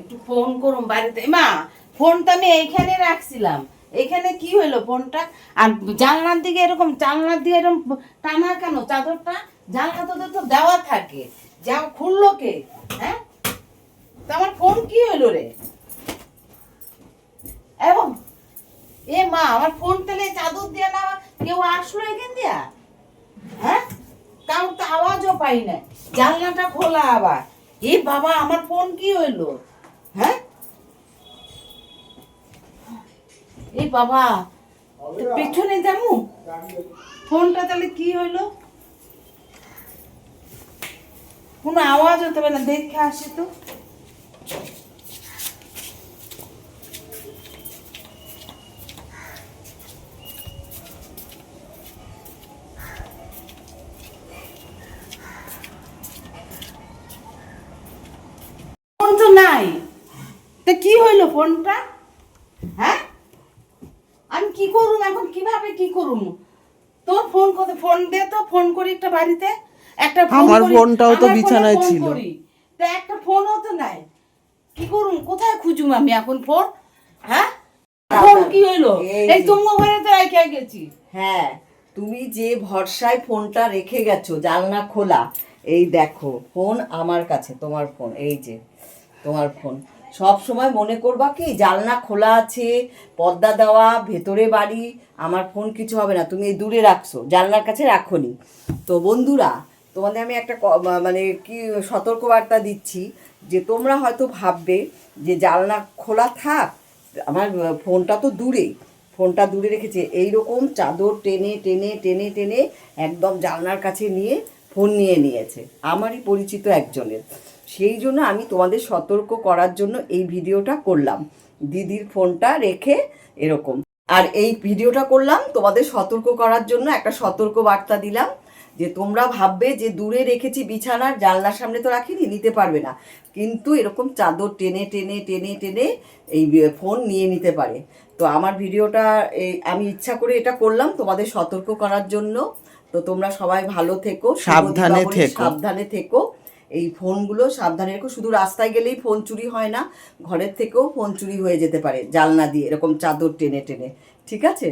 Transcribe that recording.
একটু ফোন করুন বাড়িতে। মা, ফোনটা আমি এইখানে রাখছিলাম, এখানে কি হইলো ফোনটা? আর জানলার দিকে এরকম, জানলার দিকে এরকম টানা কেন চাদরটা? জানলা তো দেওয়া থাকে, যাও খুললো কে? হ্যাঁ, তো আমার ফোন কি হইলো রে? এবং এ মা, আমার ফোন তাহলে চাদর দিয়ে না কেউ আসলো এখান দিয়া? হ্যাঁ, কারণ তো আওয়াজও পাই না, জানলাটা খোলা আবার। এ বাবা, আমার ফোন কি হইলো? হ্যাঁ, এই বাবা, পেছনে যাবো, ফোনটা তাহলে কি হইলো? কোনো আওয়াজ হতে পারে না, দেখে আসি তো। ফোন তো নাই, তা কি হইলো ফোনটা? হ্যাঁ, আমি কি করুম এখন, কিভাবে কি করুম? তোর ফোন কত, ফোন দে তো, ফোন করি একটা বাড়িতে, একটা ফোন আমার করি, ফোনটাও তো আমার ফোনে বিছানায় ফোন ছিল। করি, তা একটা ফোনও তো নাই। কি করুম, কোথায় খুঁজুম আমি এখন ফোন? হ্যাঁ, ফোন কি হইলো? এই তুমি ঘরে তো রেখে গেছি। হ্যাঁ, তুমি যে ভরসায় ফোনটা রেখে গেছো জানলা খোলা, এই দেখো ফোন আমার কাছে, তোমার ফোন এই যে তোমার ফোন। সব সময় মনে করবা কি জানলা খোলা আছে, পর্দা দেওয়া, ভেতরে বাড়ি, আমার ফোন কিছু হবে না। তুমি এই দূরে রাখছো, জানলার কাছে রাখোনি। তো বন্ধুরা, তোমাদের আমি একটা মানে কি সতর্কবার্তা দিচ্ছি, যে তোমরা হয়তো ভাববে যে জানলা খোলা থাক, আমার ফোনটা তো দূরে, ফোনটা দূরে রেখেছে, এইরকম চাদর টেনে টেনে টেনে টেনে একদম জানলার কাছে নিয়ে ফোন নিয়ে নিয়েছে, আমারই পরিচিত একজনের। সেই জন্য আমি তোমাদের সতর্ক করার জন্য এই ভিডিওটা করলাম, দিদির ফোনটা রেখে এরকম। আর এই ভিডিওটা করলাম তোমাদের সতর্ক করার জন্য, একটা সতর্ক বার্তা দিলাম, যে তোমরা ভাববে যে দূরে রেখেছি, বিছানার জানলার সামনে তো রাখিনি, নিতে পারবে না, কিন্তু এরকম চাদর টেনে টেনে টেনে টেনে এই ফোন নিয়ে নিতে পারে। তো আমার ভিডিওটা আমি ইচ্ছা করে এটা করলাম তোমাদের সতর্ক করার জন্য। তো তোমরা সবাই ভালো থেকো, সাবধানে থেকো। এই ফোনগুলো সাবধানে রেখো। শুধু রাস্তায় গেলেই ফোন চুরি হয় না, ঘরের থেকেও ফোন চুরি হয়ে যেতে পারে জানলা দিয়ে এরকম চাদর টেনে টেনে। ঠিক আছে?